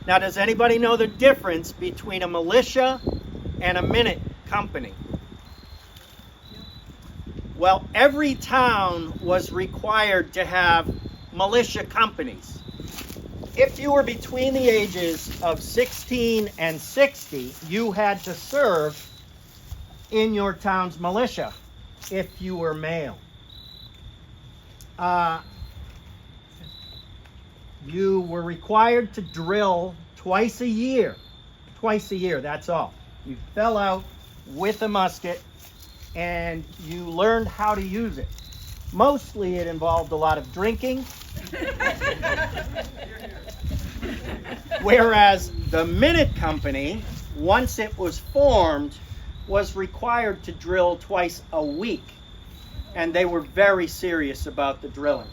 Now, does anybody know the difference between a militia and a minute company? Well, every town was required to have militia companies. If you were between the ages of 16 and 60, you had to serve in your town's militia if you were male. You were required to drill twice a year. Twice a year, that's all. You fell out with a musket and you learned how to use it. Mostly it involved a lot of drinking. Whereas the Minute Company, once it was formed, was required to drill twice a week. And they were very serious about the drilling.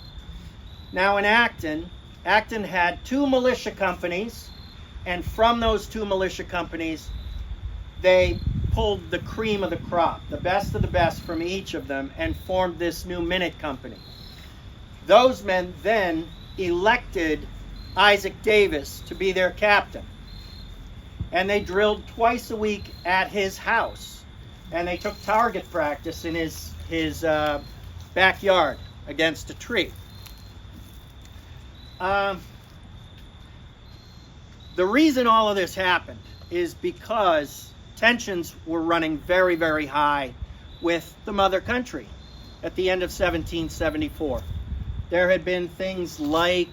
Now in Acton had 2 militia companies, and from those 2 militia companies, they pulled the cream of the crop, the best of the best from each of them, and formed this new Minute Company. Those men then elected Isaac Davis to be their captain. And they drilled twice a week at his house. And they took target practice in his backyard against a tree. The reason all of this happened is because tensions were running very, very high with the mother country at the end of 1774. There had been things like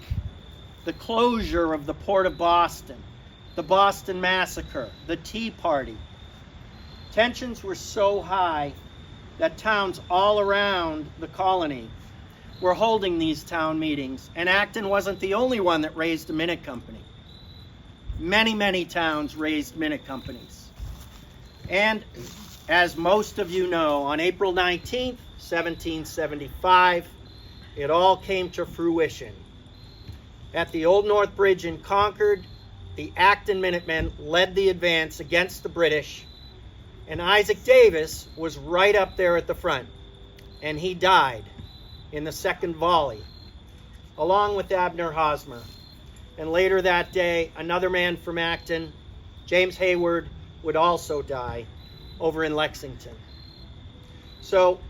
the closure of the port of Boston, the Boston Massacre, the Tea Party. Tensions were so high that towns all around the colony were holding these town meetings, and Acton wasn't the only one that raised a minute company. Many, many towns raised minute companies. And as most of you know, on April 19th, 1775, it all came to fruition. At the Old North Bridge in Concord, the Acton Minutemen led the advance against the British, and Isaac Davis was right up there at the front, and he died in the second volley, along with Abner Hosmer. And later that day, another man from Acton, James Hayward, would also die over in Lexington. So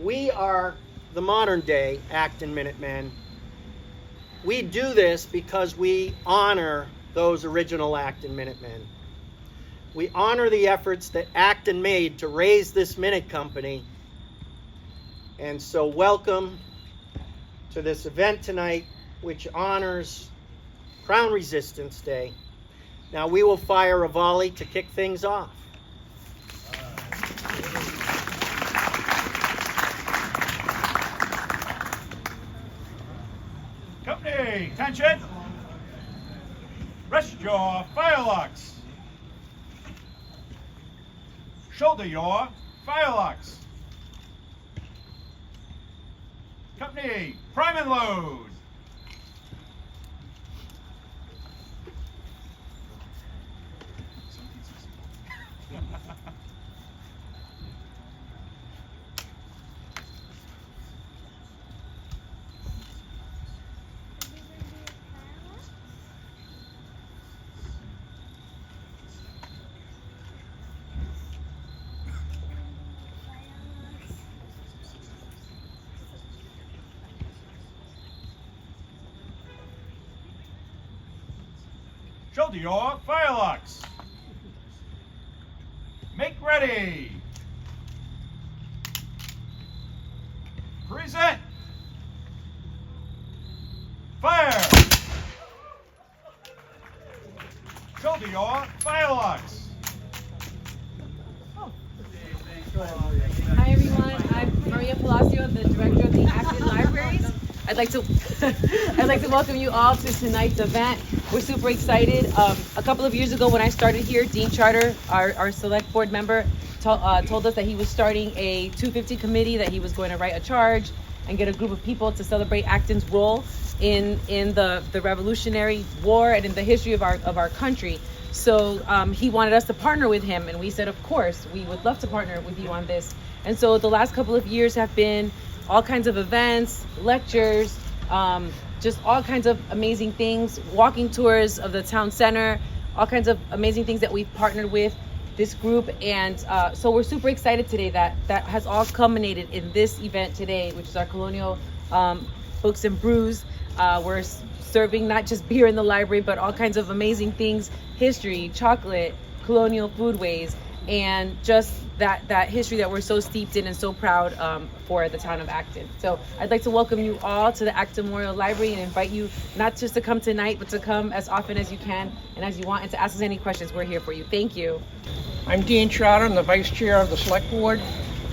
we are the modern day Acton Minutemen. We do this because we honor those original Acton Minutemen. We honor the efforts that Acton made to raise this Minute Company. And so welcome to this event tonight, which honors Crown Resistance Day. Now we will fire a volley to kick things off. Company, attention! Rest your firelocks. Shoulder your firelocks. Company, prime and load. Shoulder your firelocks. Make ready. Present. Fire. Shoulder your firelocks. Hi everyone, I'm Maria Palacio, the director of the Acton Libraries. I'd like to welcome you all to tonight's event. We're super excited. A couple of years ago when I started here, Dean Charter, our select board member, told us that he was starting a 250 committee, that he was going to write a charge and get a group of people to celebrate Acton's role in the Revolutionary War and in the history of our country. So he wanted us to partner with him, and we said, of course, we would love to partner with you on this. And so the last couple of years have been all kinds of events, lectures, just all kinds of amazing things, walking tours of the town center, all kinds of amazing things that we've partnered with this group. And so we're super excited today that has all culminated in this event today, which is our Colonial Books and Brews. We're serving not just beer in the library, but all kinds of amazing things, history, chocolate, colonial foodways, and just that history that we're so steeped in and so proud for the town of Acton. So I'd like to welcome you all to the Acton Memorial Library and invite you not just to come tonight, but to come as often as you can and as you want, and to ask us any questions. We're here for you. Thank you. I'm Dean Charter. I'm the Vice Chair of the Select Board,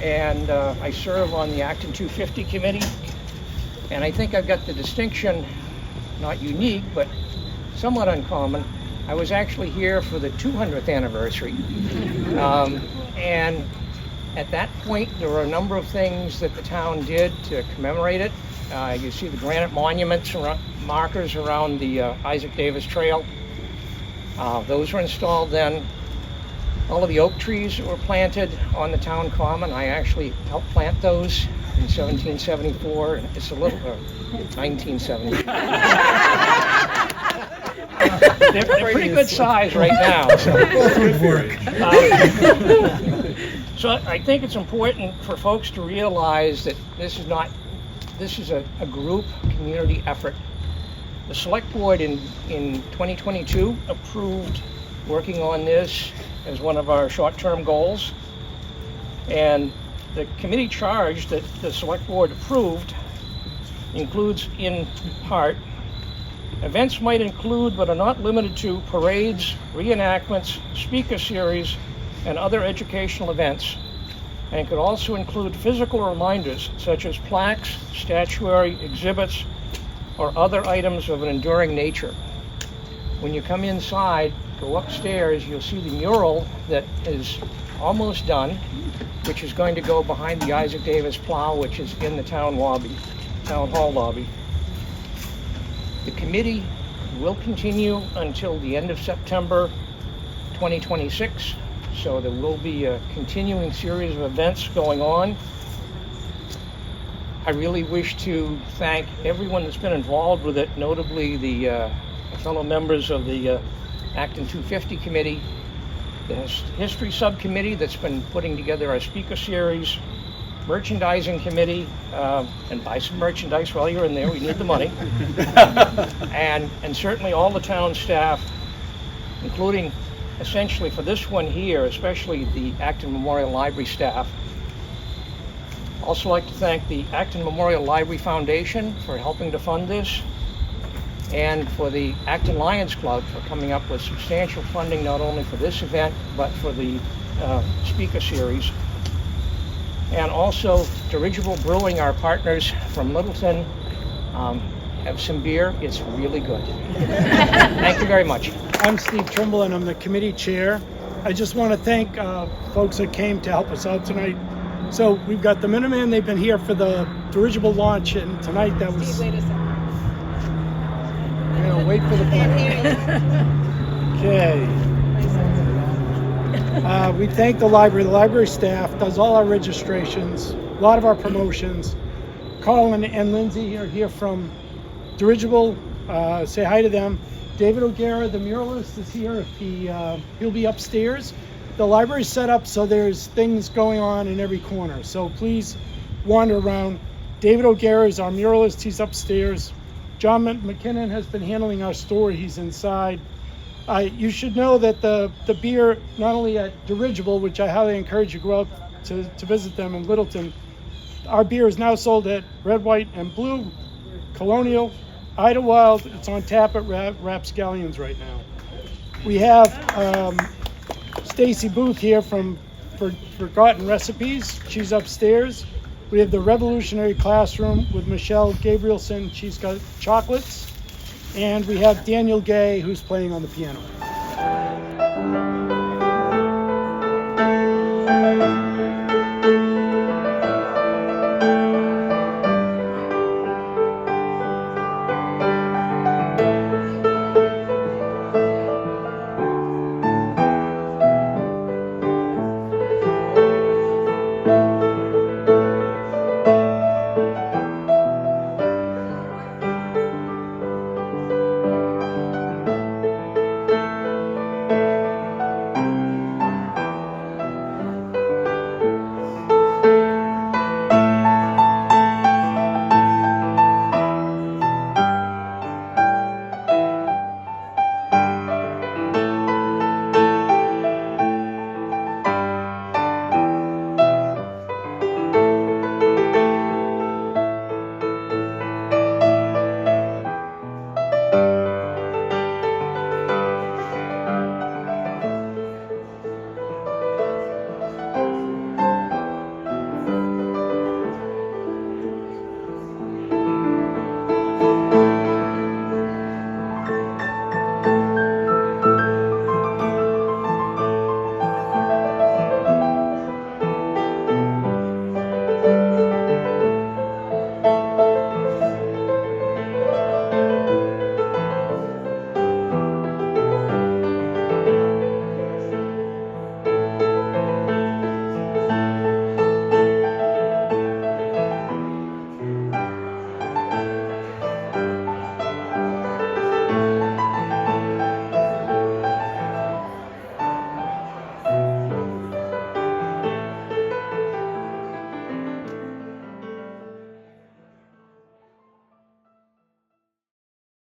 and I serve on the Acton 250 Committee. And I think I've got the distinction, not unique, but somewhat uncommon. I was actually here for the 200th anniversary. And at that point, there were a number of things that the town did to commemorate it. You see the granite monuments, markers around the Isaac Davis Trail. Those were installed then. All of the oak trees that were planted on the town common, I actually helped plant those in 1774. It's a little, 1970. They're pretty good size right now. So I think it's important for folks to realize that this is a group community effort. The Select Board in 2022 approved working on this as one of our short-term goals. And the committee charge that the Select Board approved includes, in part, events might include but are not limited to parades, reenactments, speaker series, and other educational events. And it could also include physical reminders such as plaques, statuary, exhibits, or other items of an enduring nature. When you come inside, go upstairs, you'll see the mural that is almost done, which is going to go behind the Isaac Davis plow, which is in the town hall lobby. The committee will continue until the end of September 2026, so there will be a continuing series of events going on. I really wish to thank everyone that's been involved with it, notably the fellow members of the Acton 250 Committee, the History Subcommittee that's been putting together our speaker series, Merchandising Committee, and buy some merchandise while you're in there, we need the money, and certainly all the town staff, including essentially for this one here, especially the Acton Memorial Library staff. Also like to thank the Acton Memorial Library Foundation for helping to fund this, and for the Acton Lions Club for coming up with substantial funding not only for this event but for the speaker series. And also Dirigible Brewing, our partners from Littleton. Have some beer, it's really good. Thank you very much. I'm Steve Trimble and I'm the committee chair. I just want to thank folks that came to help us out tonight. So we've got the Minutemen, they've been here for the Dirigible launch, and tonight that was... Steve, wait a second. You know, wait for the Okay. We thank the library staff, does all our registrations, a lot of our promotions. Carl and Lindsay are here from Dirigible, say hi to them. David O'Gara, the muralist, is here. If he'll be upstairs. The library's set up so there's things going on in every corner, so please wander around. David O'Gara is our muralist, he's upstairs. John McKinnon has been handling our store, he's inside. You should know that the beer, not only at Dirigible, which I highly encourage you to go out to visit them in Littleton, our beer is now sold at Red, White, and Blue, Colonial, Idlewild. It's on tap at Rapscallions right now. We have Stacy Booth here from Forgotten Recipes. She's upstairs. We have the Revolutionary Classroom with Michelle Gabrielson. She's got chocolates. And we have Daniel Gay, who's playing on the piano.